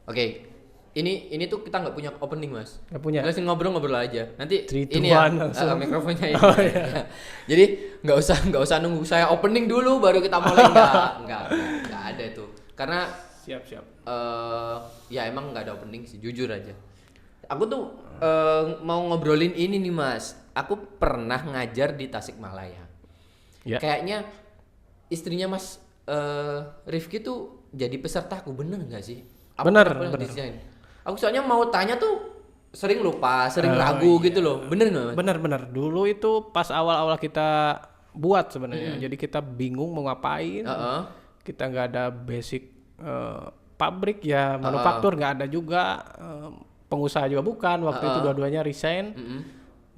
Oke. Ini tuh kita nggak punya opening, Mas. Nggak punya. Kita sih ngobrol-ngobrol aja. Nanti 3, 2, ini ya 1 langsung. mikrofonnya ini. Oh, iya. Jadi nggak usah nunggu saya opening dulu baru kita mulai, nggak ada tuh. Karena Siap. ya emang nggak ada opening sih, jujur aja. Aku tuh mau ngobrolin ini nih, Mas. Aku pernah ngajar di Tasikmalaya. Ya. Kayaknya istrinya Mas Rifki tuh jadi pesertaku, bener nggak sih? Bener. Desain? Aku soalnya mau tanya tuh sering lupa, sering ragu gitu loh. Bener nggak, Mas? Bener. Dulu itu pas awal-awal kita buat sebenarnya. Jadi kita bingung mau ngapain. Kita nggak ada basic pabrik ya, manufaktur nggak ada juga. Pengusaha juga bukan. Waktu itu dua-duanya resign.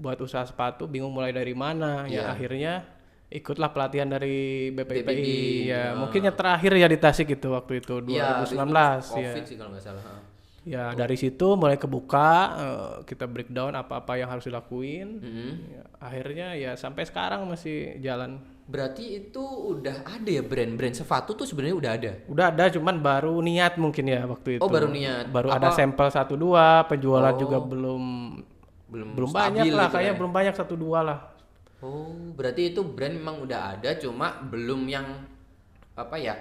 Buat usaha sepatu, bingung mulai dari mana. Ya akhirnya ikutlah pelatihan dari BPIPI. Ya mungkin yang terakhir ya di Tasik itu waktu itu 2019. COVID sih kalau nggak salah. Ya dari situ mulai kebuka, kita breakdown apa-apa yang harus dilakuin. Ya, akhirnya ya sampai sekarang masih jalan. Berarti itu udah ada ya brand-brand sepatu tuh sebenarnya udah ada. Udah ada, cuman baru niat mungkin ya waktu itu. Oh, baru niat. Baru ada sampel 1-2, penjualan juga belum banyak stabil lah, gitu kayaknya ya. belum banyak 1-2 lah. Oh, berarti itu brand memang udah ada, cuma belum yang apa ya?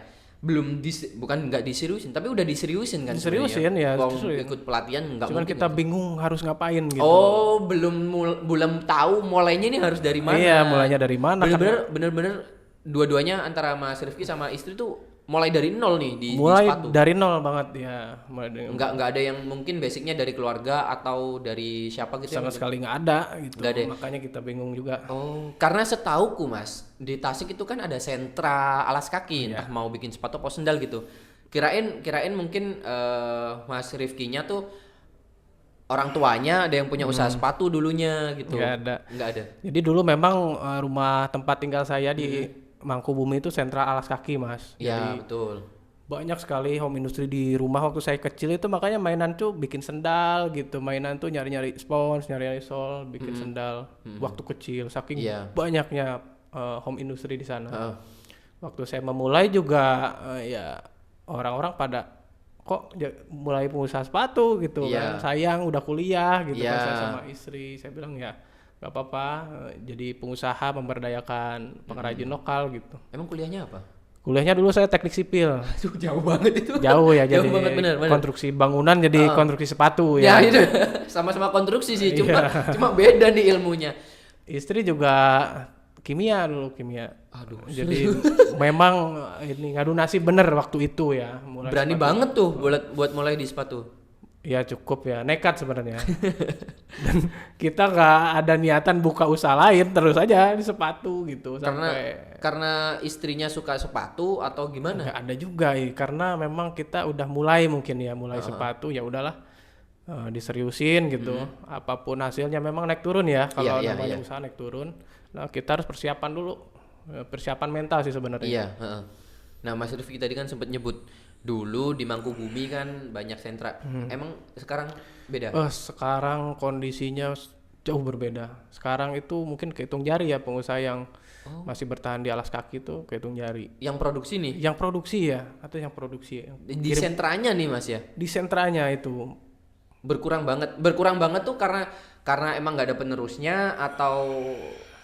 Bukan nggak diseriusin, tapi udah diseriusin kan Diseriusin sebenarnya. ya, Kalau diseriusin. ikut pelatihan nggak Cuman mungkin. kita bingung harus ngapain gitu. Oh, belum tahu mulainya ini harus dari mana. Iya, mulainya dari mana? Bener-bener dua-duanya antara Mas Rifki sama istri tuh mulai dari nol nih di Mulai sepatu. dari nol banget ya. Mulai dari Nggak ada yang mungkin basicnya dari keluarga atau dari siapa gitu sama yang sekali nggak ada gitu. Nggak ada. Makanya kita bingung juga. Oh, karena setauku Mas, di Tasik itu kan ada sentra alas kaki, entah mau bikin sepatu atau sendal gitu. Kirain mungkin Mas Rifkinya tuh orang tuanya ada yang punya usaha sepatu dulunya gitu. Nggak ada. Ada. Jadi dulu memang rumah tempat tinggal saya di Mangkubumi itu sentra alas kaki, Mas. Iya, Jadi betul. banyak sekali home industry di rumah waktu saya kecil itu, makanya mainan tuh bikin sendal gitu. Mainan tuh nyari-nyari spons, nyari-nyari sol, bikin sendal waktu kecil. Saking banyaknya home industry di sana. Waktu saya memulai juga ya orang-orang pada kok mulai pengusaha sepatu gitu kan. Sayang udah kuliah gitu kan saya sama istri. Saya bilang ya gak apa-apa, jadi pengusaha memberdayakan pengrajin lokal gitu. Emang kuliahnya apa? Kuliahnya dulu saya teknik sipil. Aduh, jauh banget itu. Jauh ya, jadi banget, bener. konstruksi bangunan jadi konstruksi sepatu Ya ya. itu sama-sama konstruksi sih, cuma beda nih ilmunya. Istri juga kimia dulu, kimia. Aduh, jadi memang ini ngadu nasib bener waktu itu ya. Berani banget tuh buat mulai di sepatu. Ya cukup ya, nekat sebenarnya. Dan kita nggak ada niatan buka usaha lain, terus aja di sepatu gitu. Karena istrinya suka sepatu atau gimana? Nggak ada juga karena memang kita udah mulai sepatu, ya udahlah diseriusin gitu. Apapun hasilnya memang naik turun ya, kalau namanya usaha naik turun. Nah kita harus persiapan dulu, persiapan mental sih sebenarnya. Iya. Nah Mas Rifki tadi kan sempat nyebut dulu di Mangkubumi kan banyak sentra. Emang sekarang beda? Sekarang kondisinya jauh berbeda. Sekarang itu mungkin kehitung jari ya pengusaha yang masih bertahan di alas kaki itu kehitung jari. Yang produksi nih? Yang produksi ya, atau yang produksi. Di sentranya nih Mas ya? Di sentranya itu. Berkurang banget tuh karena emang nggak ada penerusnya atau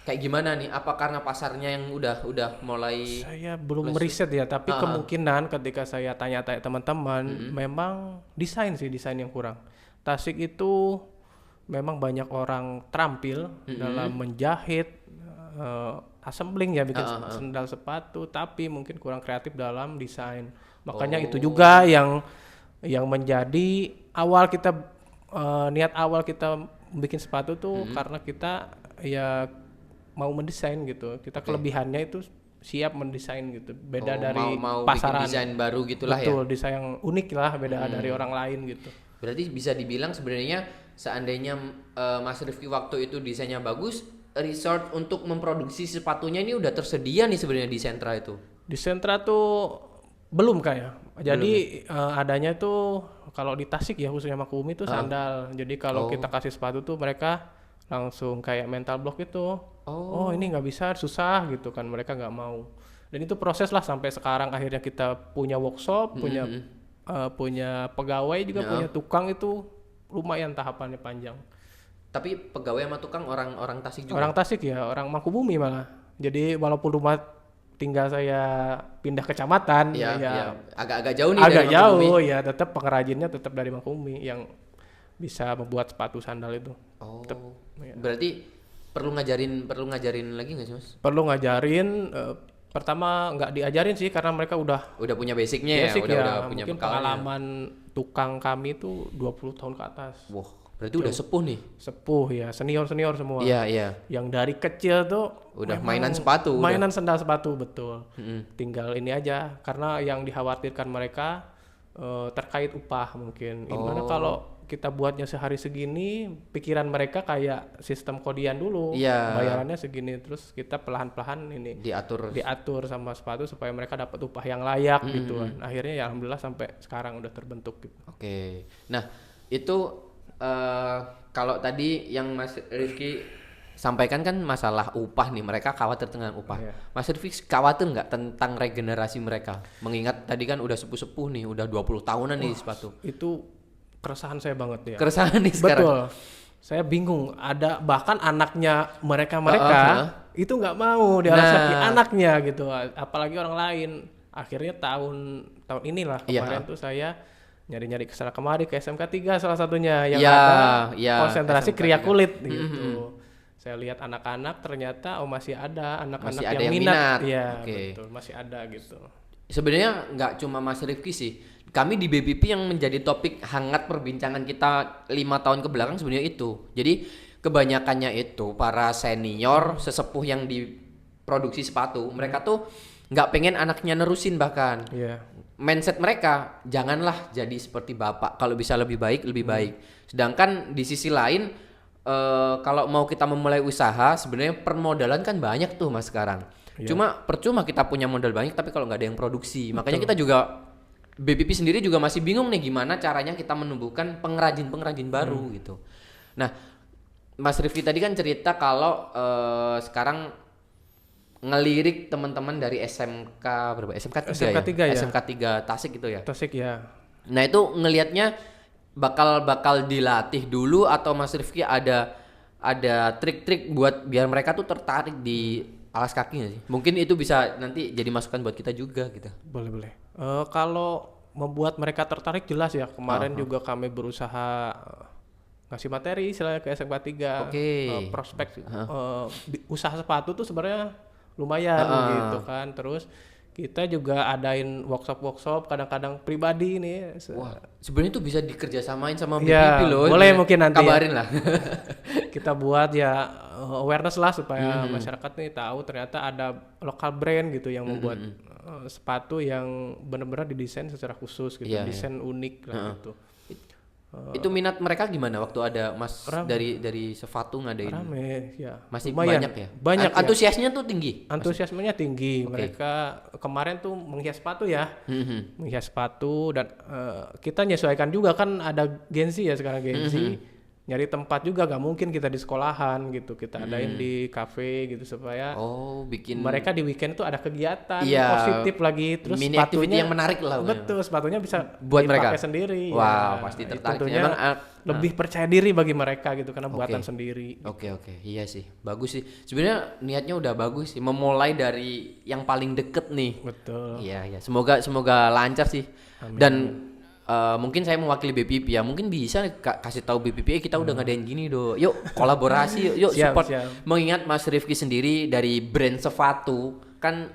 kayak gimana nih? Apa karena pasarnya yang udah mulai? Saya belum meriset ya, tapi kemungkinan ketika saya tanya-tanya teman-teman, memang desain yang kurang. Tasik itu memang banyak orang terampil dalam menjahit, assembling ya, bikin sendal sepatu, tapi mungkin kurang kreatif dalam desain. Makanya itu juga yang menjadi niat awal kita bikin sepatu tuh karena kita ya mau mendesain gitu. Kita kelebihannya itu siap mendesain gitu. Beda dari mau pasaran. Bikin desain baru gitulah. Betul, desain yang unik lah, beda dari orang lain gitu. Berarti bisa dibilang sebenarnya seandainya Mas Rifki waktu itu desainnya bagus, resort untuk memproduksi sepatunya ini udah tersedia nih sebenarnya di sentra itu. Di sentra tuh belum kayak. Jadi adanya tuh kalau di Tasik ya khususnya Mangkubumi tuh sandal. Jadi kalau kita kasih sepatu tuh mereka langsung kayak mental block itu. Oh ini nggak bisa, susah gitu kan, mereka nggak mau. Dan itu proses lah sampai sekarang akhirnya kita punya workshop, punya punya pegawai juga, punya tukang, itu lumayan tahapannya panjang. Tapi pegawai sama tukang orang Tasik juga? Orang Tasik ya, orang Mangkubumi malah. Jadi walaupun rumah tinggal saya pindah kecamatan, ya agak-agak jauh nih agak dari jauh Mangkubumi. ya, tetap pengrajinnya tetap dari Mangkubumi yang bisa membuat sepatu sandal itu. Oh, Tetep, ya. berarti perlu ngajarin lagi nggak sih Mas? Perlu ngajarin. Pertama nggak diajarin sih karena mereka udah Punya basicnya basic ya, udah punya mungkin bekalnya. pengalaman tukang kami tuh 20 tahun ke atas. Wah, berarti udah sepuh nih. Sepuh ya, senior semua. Iya. Yang dari kecil tuh Udah memang mainan sepatu. mainan sandal sepatu, betul. Mm-mm. Tinggal ini aja, karena yang dikhawatirkan mereka terkait upah mungkin. Gimana kalau kita buatnya sehari segini, pikiran mereka kayak sistem kodian dulu. Iya. Bayarannya segini, terus kita pelan-pelan ini diatur sama sepatu supaya mereka dapat upah yang layak gitu kan. Akhirnya ya alhamdulillah sampai sekarang udah terbentuk gitu. Oke. Nah, itu kalau tadi yang Mas Rifki sampaikan kan masalah upah nih, mereka khawatir dengan upah. Iya. Mas Rifki khawatir nggak tentang regenerasi mereka? Mengingat tadi kan udah sepuh-sepuh nih, udah 20 tahunan nih sepatu. Itu keresahan saya banget ya. Keresahan nih sekarang. Betul. Saya bingung, ada bahkan anaknya mereka itu nggak mau di alas kaki anaknya gitu, apalagi orang lain. Akhirnya tahun inilah kemarin tuh saya nyari-nyari kesana kemari ke SMK 3 salah satunya yang ada konsentrasi SMK kriya kulit gitu. Saya lihat anak-anak, ternyata masih ada anak-anak yang minat. Iya, betul, masih ada gitu. Sebenarnya nggak cuma Mas Rifki sih. Kami di BPP yang menjadi topik hangat perbincangan kita 5 tahun kebelakang sebenarnya itu. Jadi kebanyakannya itu para senior sesepuh yang diproduksi sepatu, mereka tuh nggak pengen anaknya nerusin bahkan. Mindset mereka, janganlah jadi seperti bapak. Kalau bisa lebih baik. Sedangkan di sisi lain, kalau mau kita memulai usaha, sebenarnya permodalan kan banyak tuh Mas sekarang. Cuma percuma kita punya modal banyak, tapi kalau nggak ada yang produksi. Makanya kita juga BPP sendiri juga masih bingung nih gimana caranya kita menumbuhkan pengrajin baru gitu. Nah, Mas Rifki tadi kan cerita kalau sekarang ngelirik teman-teman dari SMK berapa? SMK 3 ya? SMK 3 Tasik gitu ya? Tasik ya. Nah, itu ngelihatnya bakal dilatih dulu atau Mas Rifki ada trik-trik buat biar mereka tuh tertarik di alas kaki nggak sih? Mungkin itu bisa nanti jadi masukan buat kita juga gitu. Boleh. Kalau membuat mereka tertarik jelas ya. Kemarin juga kami berusaha ngasih materi istilahnya ke SMK 3. Prospek usaha sepatu tuh sebenarnya lumayan gitu kan. Terus kita juga adain workshop kadang-kadang pribadi nih. Wah, sebenarnya itu bisa dikerjasamain sama BPP loh. Boleh mungkin nanti kabarin lah. Kita buat ya awareness lah supaya masyarakat nih tahu ternyata ada lokal brand gitu yang membuat sepatu yang benar-benar didesain secara khusus gitu, desain unik lah gitu. Itu minat mereka gimana waktu ada Mas dari sepatu ngadain? Rame ya. Masih lumayan. banyak ya? Banyak antusiasnya tuh tinggi? Antusiasmenya tinggi. Mereka kemarin tuh menghias sepatu ya. Menghias sepatu dan kita menyesuaikan juga kan ada gengsi ya sekarang gengsi. Nyari tempat juga gak mungkin kita di sekolahan gitu, kita adain di kafe gitu supaya bikin mereka di weekend tuh ada kegiatan positif lagi, terus mini sepatunya yang menarik lah. Betul, sepatunya bisa buat mereka sendiri. Wow, pasti tertarik. Tentunya lebih percaya diri bagi mereka gitu karena buatan sendiri. Oke, iya sih, bagus sih. Sebenarnya niatnya udah bagus sih, memulai dari yang paling deket nih. Betul. Iya, semoga lancar sih. Amin. Dan mungkin saya mewakili BPP ya, mungkin bisa kasih tahu BPP kita udah ngadain gini yuk kolaborasi yuk support. Mengingat Mas Rifki sendiri dari brand sepatu kan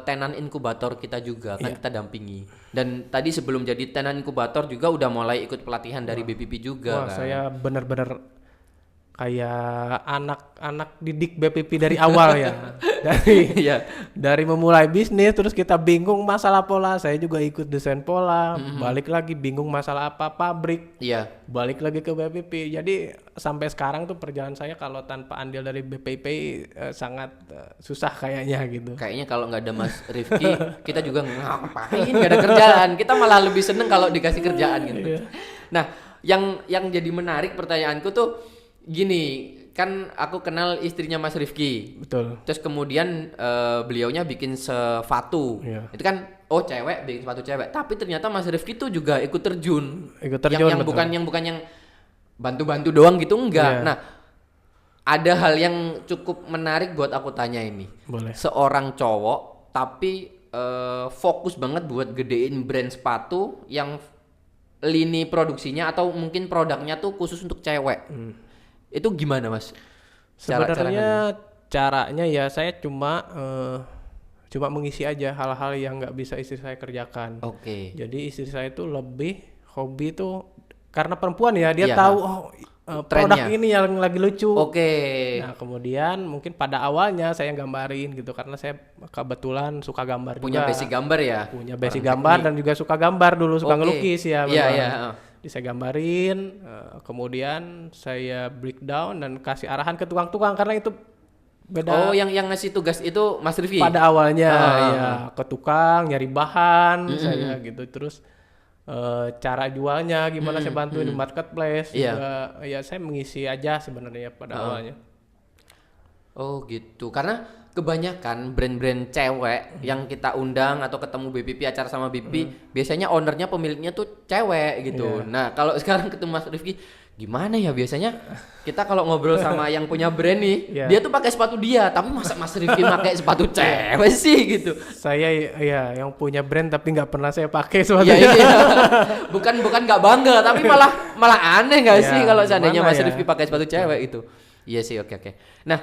tenan inkubator kita juga kan kita dampingi, dan tadi sebelum jadi tenan inkubator juga udah mulai ikut pelatihan dari BPP juga. Saya benar-benar kayak anak didik BPP dari awal ya. Dari memulai bisnis terus kita bingung masalah pola, saya juga ikut desain pola, balik lagi bingung masalah apa pabrik. Balik lagi ke BPP. Jadi sampai sekarang tuh perjalanan saya kalau tanpa andil dari BPP sangat susah kayaknya gitu. Kayaknya kalau nggak ada Mas Rifki kita juga ngapain, nggak ada kerjaan. Kita malah lebih seneng kalau dikasih kerjaan gitu. Nah, yang jadi menarik pertanyaanku tuh gini, kan aku kenal istrinya Mas Rifki. Betul. Terus kemudian beliaunya bikin sepatu. Itu kan cewek bikin sepatu cewek, tapi ternyata Mas Rifki tuh juga ikut terjun. Yang betul. bukan yang bantu-bantu doang gitu, enggak. Iya. Nah, ada hal yang cukup menarik buat aku tanya ini. Boleh. Seorang cowok tapi fokus banget buat gedein brand sepatu yang lini produksinya atau mungkin produknya tuh khusus untuk cewek. Itu gimana, Mas? Sebenarnya caranya ya saya cuma mengisi aja hal-hal yang nggak bisa istri saya kerjakan. Oke. Jadi istri saya itu lebih hobi tuh karena perempuan ya, dia Iya, tahu produk trennya. ini yang lagi lucu. Oke. Nah kemudian mungkin pada awalnya saya gambarin gitu karena saya kebetulan suka gambar Punya juga. basic gambar ya? Punya basic Orang gambar teknik. dan juga suka gambar dulu, suka Oke. ngelukis ya. Iya, benar. iya. Jadi saya gambarin, kemudian saya breakdown dan kasih arahan ke tukang-tukang karena itu beda. Oh, yang ngasih tugas itu Mas Rifki? Pada awalnya ya ke tukang nyari bahan saya gitu, terus cara jualnya gimana saya bantuin di marketplace juga ya saya mengisi aja sebenarnya pada awalnya. Oh gitu, karena kebanyakan brand-brand cewek yang kita undang atau ketemu BPP acara sama BP biasanya ownernya pemiliknya tuh cewek gitu. Nah kalau sekarang ketemu Mas Rifki gimana ya, biasanya kita kalau ngobrol sama yang punya brand nih dia tuh pakai sepatu dia, tapi masa Mas Rifki pakai sepatu cewek sih gitu. Saya ya yang punya brand tapi nggak pernah saya pakai sepatu. Iya. bukan nggak bangga tapi malah aneh nggak sih kalau seandainya Mas Rifki pakai sepatu cewek itu. Iya sih, oke. Nah,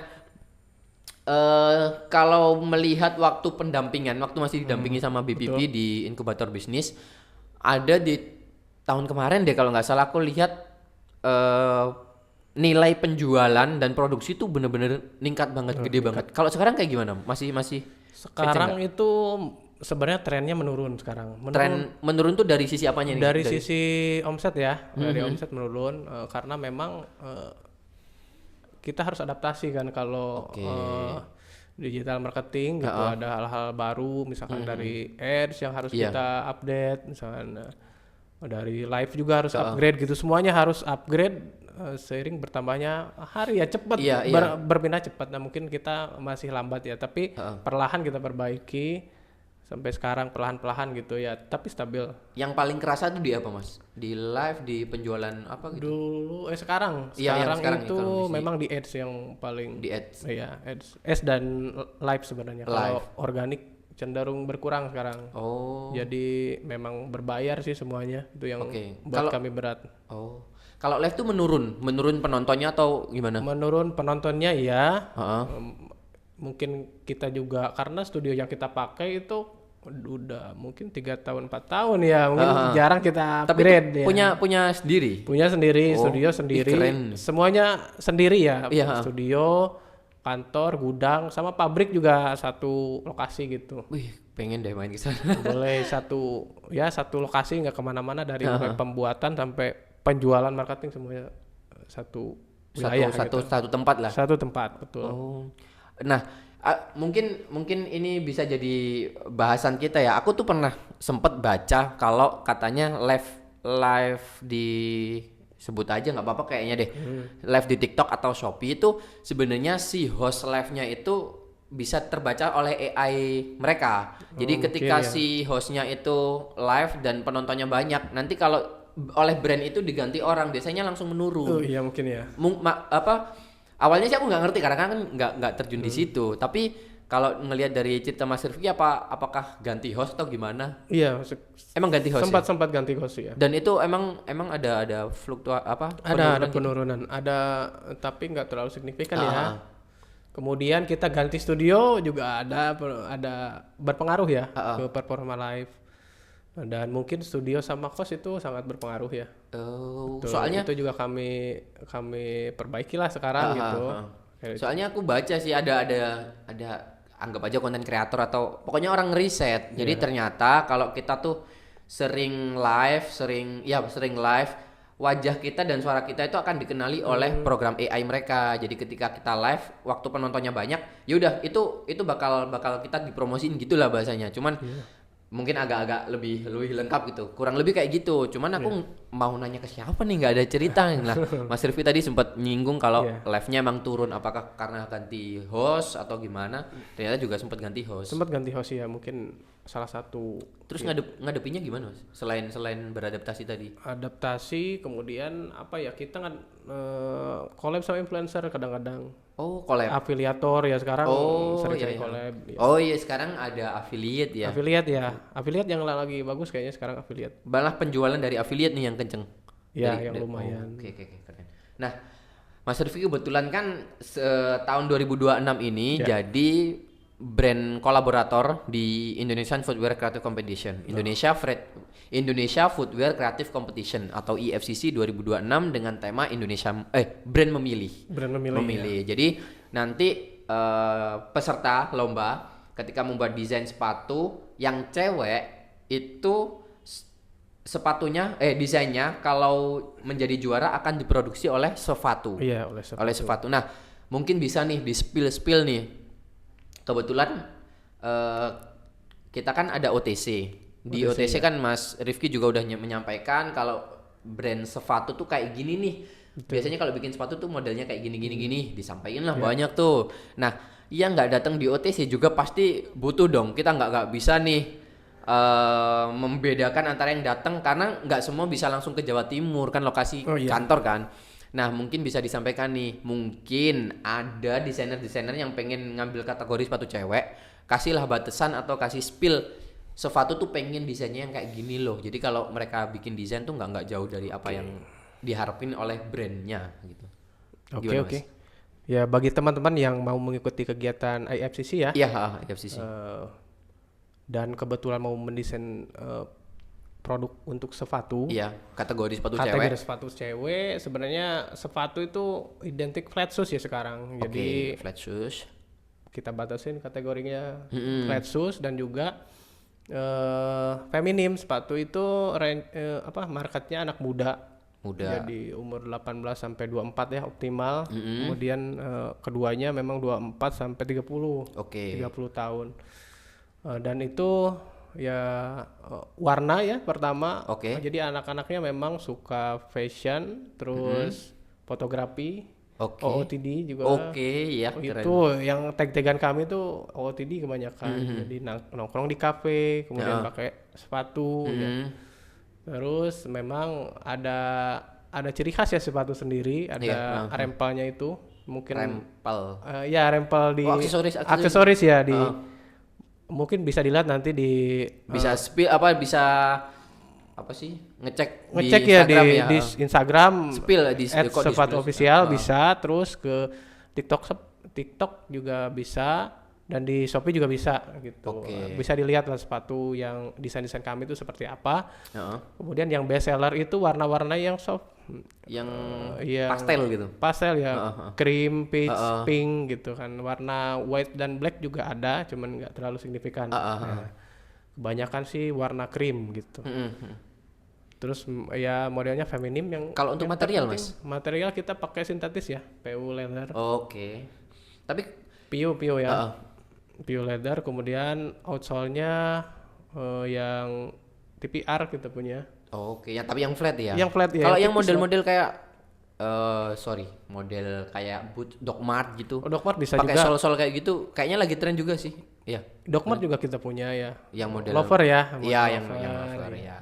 kalau melihat waktu pendampingan, waktu masih didampingi sama BPP di inkubator bisnis, ada di tahun kemarin deh kalau nggak salah aku lihat nilai penjualan dan produksi tuh bener-bener ningkat banget, gede banget. Kalau sekarang kayak gimana? Masih Sekarang itu sebenarnya trennya menurun sekarang. Menurun tuh dari sisi apanya nih? Dari sisi omset ya, dari omset menurun karena memang kita harus adaptasi kan kalau digital marketing gitu, ada hal-hal baru misalkan dari ads yang harus kita update, misalkan dari live juga harus upgrade gitu, semuanya harus upgrade seiring bertambahnya hari ya, cepat berpindah cepat. Nah mungkin kita masih lambat ya, tapi perlahan kita perbaiki sampai sekarang perlahan-perlahan gitu ya, tapi stabil. Yang paling kerasa tuh di apa, Mas? Di live, di penjualan apa gitu? Dulu sekarang sekarang itu memang di ads yang paling di ads. Iya, ads dan live sebenarnya. Kalau organik cenderung berkurang sekarang. Oh. Jadi memang berbayar sih semuanya, itu yang buat kami berat. Oh. Kalau live tuh menurun penontonnya atau gimana? Menurun penontonnya ya. Mungkin kita juga karena studio yang kita pakai itu udah mungkin 3 tahun 4 tahun ya, mungkin jarang kita upgrade. Tapi punya sendiri. Punya sendiri, studio sendiri. Semuanya sendiri ya. Studio, kantor, gudang, sama pabrik juga satu lokasi gitu. Wih, pengen deh main ke sana. Boleh satu lokasi, nggak kemana-mana, dari mulai pembuatan sampai penjualan, marketing semuanya satu wilayah, satu tempat lah. Satu tempat, betul. Oh. Nah, mungkin ini bisa jadi bahasan kita ya. Aku tuh pernah sempet baca kalau katanya live di sebut aja nggak apa-apa kayaknya deh, live di TikTok atau Shopee itu sebenarnya si host live-nya itu bisa terbaca oleh AI mereka. Jadi ketika si hostnya itu live dan penontonnya banyak, nanti kalau oleh brand itu diganti orang biasanya langsung menurun. Oh iya mungkin ya. Awalnya sih aku nggak ngerti karena kan nggak terjun di situ. Tapi kalau ngelihat dari cerita Mas Rifki, apakah ganti host atau gimana? Iya, emang ganti host. Sempat ganti host ya. Dan itu emang ada ada penurunan, ada, tapi nggak terlalu signifikan ya. Kemudian kita ganti studio juga ada berpengaruh ya ke performa live. Dan mungkin studio sama cost itu sangat berpengaruh ya. Soalnya itu juga kami perbaiki lah sekarang gitu. Soalnya aku baca sih ada anggap aja konten kreator atau pokoknya orang riset. Jadi ternyata kalau kita tuh sering live, wajah kita dan suara kita itu akan dikenali oleh program AI mereka. Jadi ketika kita live, waktu penontonnya banyak, yaudah itu bakal kita dipromosin gitulah bahasanya. Cuman mungkin agak lebih lengkap gitu, kurang lebih kayak gitu. Cuman aku mau nanya ke siapa nih, nggak ada cerita lah. Mas Rifki tadi sempat nyinggung kalau live-nya emang turun, apakah karena ganti host atau gimana? Ternyata juga sempat ganti host ya, mungkin salah satu. Terus ngadepinnya gimana Mas? Selain beradaptasi tadi? Adaptasi, kemudian apa ya, kita kan collab sama influencer kadang-kadang. Oh, collab. Afiliator ya sekarang sering-sering collab. Ya. Oh iya, sekarang ada affiliate ya. Affiliate yang lagi bagus kayaknya sekarang affiliate. Malah penjualan dari affiliate nih yang kenceng. Ya, yang lumayan. Oke, keren. Nah, Mas Rifki kebetulan kan tahun 2026 ini jadi brand kolaborator di Indonesian Footwear Creative Competition, Indonesia Footwear Creative Competition atau IFCC 2026 dengan tema brand memilih. Ya. Jadi nanti peserta lomba ketika membuat desain sepatu yang cewek itu sepatunya desainnya kalau menjadi juara akan diproduksi oleh Sepatu. Iya, oleh Sepatu. Nah, mungkin bisa nih di spill nih. Kebetulan kita kan ada OTC. Di OTC kan Mas Rifki juga udah menyampaikan kalau brand sepatu tuh kayak gini nih. Betul. Biasanya kalau bikin sepatu tuh modelnya kayak gini disampaikan lah banyak tuh. Nah, yang nggak datang di OTC juga pasti butuh dong. Kita nggak bisa nih membedakan antara yang datang karena nggak semua bisa langsung ke Jawa Timur kan lokasi kantor kan. Nah, mungkin bisa disampaikan nih, mungkin ada desainer-desainer yang pengen ngambil kategori sepatu cewek, kasihlah batasan atau kasih spill sepatu tuh pengen desainnya yang kayak gini loh. Jadi kalau mereka bikin desain tuh nggak jauh dari apa yang diharapin oleh brandnya gitu. Oke. Ya, bagi teman-teman yang mau mengikuti kegiatan IFCC ya. Iya, IFCC. Dan kebetulan mau mendesain produk untuk sepatu. Iya, kategori sepatu cewek. Sebenarnya sepatu itu identik flat shoes ya sekarang. Jadi flat shoes. Kita batasin kategorinya flat shoes dan juga feminim. Sepatu itu marketnya anak muda. Jadi umur 18 sampai 24 ya optimal. Kemudian keduanya memang 24 sampai 30. 30 tahun. Dan itu ya warna ya pertama. Jadi anak-anaknya memang suka fashion, terus fotografi, OOTD juga. Ya, itu yang tag-tagan kami tuh OOTD kebanyakan. Jadi nongkrong di kafe, kemudian pakai sepatu ya. Terus memang ada ciri khas ya sepatu sendiri, ada rempelnya itu. Mungkin rempel. Rempel di aksesoris ya di mungkin bisa dilihat nanti di ngecek ya di Instagram spill di sepatu official bisa, terus ke TikTok juga bisa, dan di Shopee juga bisa gitu. Bisa dilihat lah sepatu yang desain kami itu seperti apa. Kemudian yang best seller itu warna-warna yang soft, yang pastel ya, cream, peach, pink gitu kan. Warna white dan black juga ada, cuman nggak terlalu signifikan. Kebanyakan sih warna cream gitu. Terus ya modelnya feminim. Yang kalau untuk material Mas, material kita pakai sintetis ya, PU leather. Tapi PU ya. PU leather, kemudian outsole-nya yang TPR kita punya. Tapi yang flat ya. Yang flat ya. Kalau yang model-model kayak model kayak boot Doc Mart gitu. Doc Mart bisa pakai juga. Pakai sol-sol kayak gitu, kayaknya lagi tren juga sih. Iya. Doc Mart juga kita punya ya. Yang model loafer ya. Iya, yang loafer ya.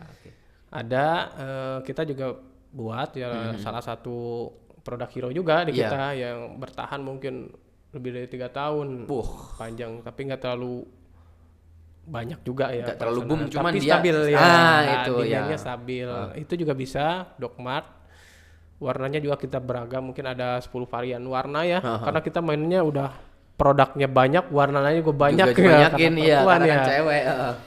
Ada kita juga buat ya salah satu produk hero juga di kita yang bertahan mungkin lebih dari 3 tahun panjang, tapi nggak terlalu banyak juga ya. Nggak terlalu boom, cuman tapi dia stabil ya. Itu ya. Stabil. Itu juga bisa Doc Mart. Warnanya juga kita beragam, mungkin ada 10 varian warna ya. Karena kita mainnya udah produknya banyak, warnanya juga banyak ya. Karena cewek.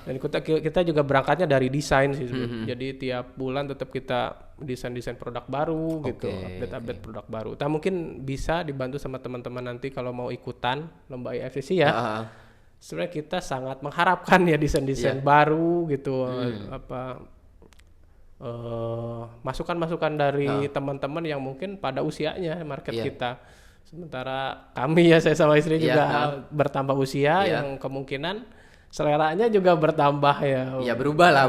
Dan kita juga berangkatnya dari desain sih. Jadi tiap bulan tetap kita desain produk baru gitu, update produk baru. Mungkin bisa dibantu sama teman-teman nanti kalau mau ikutan lomba IFCC ya. Sebenarnya kita sangat mengharapkan ya desain baru gitu, masukan-masukan dari teman-teman yang mungkin pada usianya market kita. Sementara kami ya, saya sama istri juga bertambah usia, yang kemungkinan seleranya juga bertambah ya. Ya berubah lah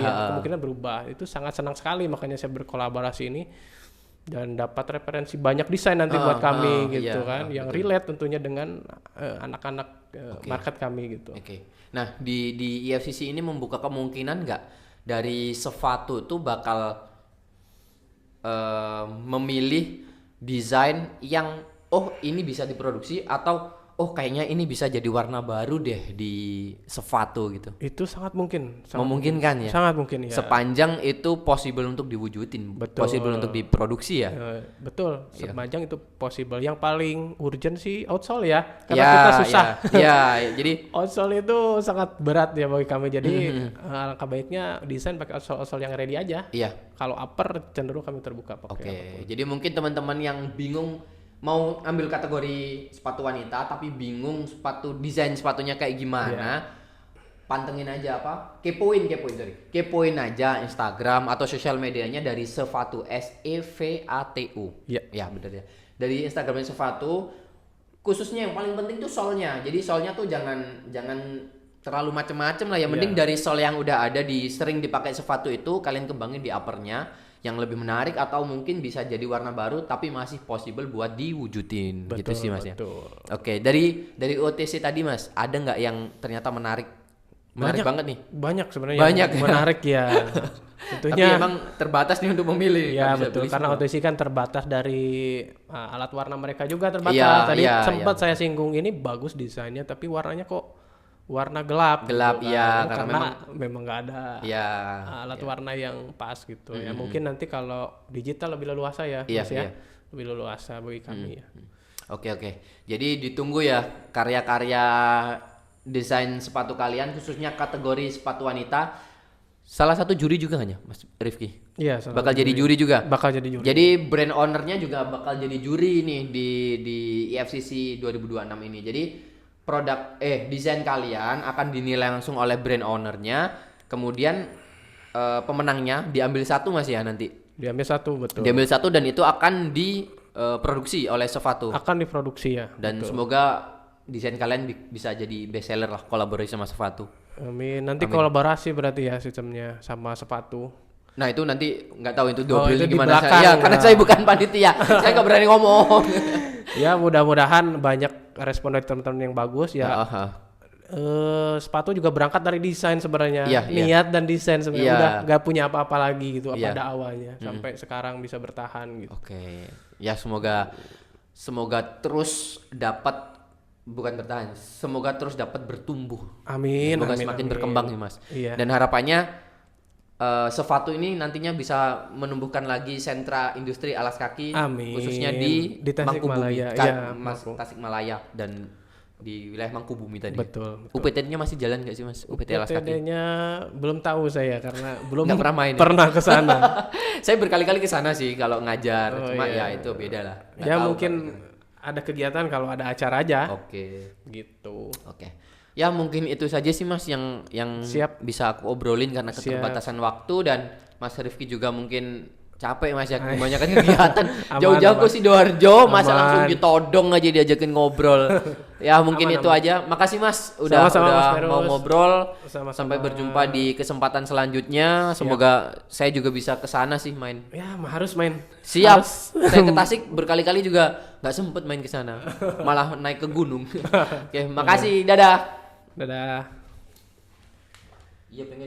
ya, kemungkinan berubah. Itu sangat senang sekali, makanya saya berkolaborasi ini. dan dapat referensi banyak desain nanti buat kami gitu kan, yang betul. relate tentunya dengan anak-anak market kami gitu. Oke. Nah, di EFCC ini membuka kemungkinan nggak dari Sefato tuh bakal memilih desain yang ini bisa diproduksi, atau kayaknya ini bisa jadi warna baru deh di Sefato gitu. Itu sangat mungkin. Memungkinkan ya. Sangat mungkin ya. Sepanjang itu possible untuk diwujudin, Betul. possible untuk diproduksi ya. Betul. Sepanjang itu possible. Yang paling urgent sih outsole ya, karena kita susah. Jadi outsole itu sangat berat ya bagi kami. Jadi alangkah baiknya desain pakai outsole yang ready aja. Iya. Kalau upper cenderung kami terbuka pakai. Oke. Jadi mungkin teman-teman yang bingung mau ambil kategori sepatu wanita tapi bingung desain sepatunya kayak gimana, pantengin aja kepoin aja Instagram atau sosial medianya dari Sefato, SEVATU. Ya benar ya. Dari Instagramnya Sefato, khususnya yang paling penting tuh solnya. Jadi solnya tuh jangan terlalu macem-macem lah ya. Mending dari sol yang udah ada sering dipakai Sefato itu kalian kembangin di uppernya yang lebih menarik, atau mungkin bisa jadi warna baru tapi masih possible buat diwujudin. Betul, gitu sih Mas betul. Ya. Oke, dari OTC tadi Mas, ada nggak yang ternyata menarik banget nih? Banyak sebenarnya. Banyak yang menarik ya. Tentunya. Tapi emang terbatas nih untuk memilih. Ya betul, karena OTC kan terbatas dari alat warna mereka juga terbatas. Tadi sempat saya singgung, ini bagus desainnya tapi warnanya kok warna gelap gitu kan. karena memang nggak ada alat warna yang pas gitu. Ya mungkin nanti kalau digital lebih leluasa ya, Mas ya. Lebih leluasa bagi kami ya. Oke. Jadi ditunggu ya karya-karya desain sepatu kalian, khususnya kategori sepatu wanita. Salah satu juri juga nggak ya Mas Rifki? Iya, bakal jadi juri juga. Bakal jadi juri. Jadi brand ownernya juga bakal jadi juri nih di EFCC 2026 ini. Jadi desain kalian akan dinilai langsung oleh brand ownernya, kemudian pemenangnya diambil satu Mas ya nanti. Diambil satu, betul. Diambil satu dan itu akan diproduksi oleh Sefato. Akan diproduksi ya. Dan betul. Semoga desain kalian bisa jadi best seller lah, kolaborasi sama Sefato. Amin. Nanti kolaborasi berarti ya sistemnya sama Sefato. Nah itu nanti nggak tahu itu double gimana belakang, saya, karena saya bukan panitia, saya nggak berani ngomong. Ya mudah-mudahan banyak respon dari teman-teman yang bagus ya. Sepatu juga berangkat dari desain sebenarnya, niat dan desain sebenarnya. Udah nggak punya apa-apa lagi gitu pada awalnya, sampai sekarang bisa bertahan gitu. Oke. Ya semoga terus dapat, bukan bertahan, semoga terus dapat bertumbuh. Amin. Semoga semakin berkembang nih Mas. Iya. Dan harapannya Sefato ini nantinya bisa menumbuhkan lagi sentra industri alas kaki. Amin. Khususnya di Tasikmalaya, Tasikmalaya dan di wilayah Mangkubumi tadi. Betul. UPT-nya masih jalan nggak sih Mas? UPT alas kaki. UPT-nya belum tahu saya karena belum pernah ke sana. Saya berkali-kali ke sana sih kalau ngajar, cuma ya itu beda lah. Ya mungkin ada kegiatan kalau ada acara aja. Oke. Gitu. Oke. Ya mungkin itu saja sih Mas yang Siap. bisa aku obrolin karena keterbatasan waktu, dan Mas Rifki juga mungkin capek Mas ya, kebanyakan kegiatan. Jauh-jauh ke Sidoarjo, masa langsung ditodong aja diajakin ngobrol. Ya mungkin itu aja. Makasih Mas udah Mas mau ngobrol. Sama-sama. Sampai berjumpa di kesempatan selanjutnya. Semoga saya juga bisa ke sana sih main. Ya harus main. Siap. Saya ke Tasik berkali-kali juga nggak sempet main ke sana. Malah naik ke gunung. Oke, makasih. Dadah. Dadah. Iya pengen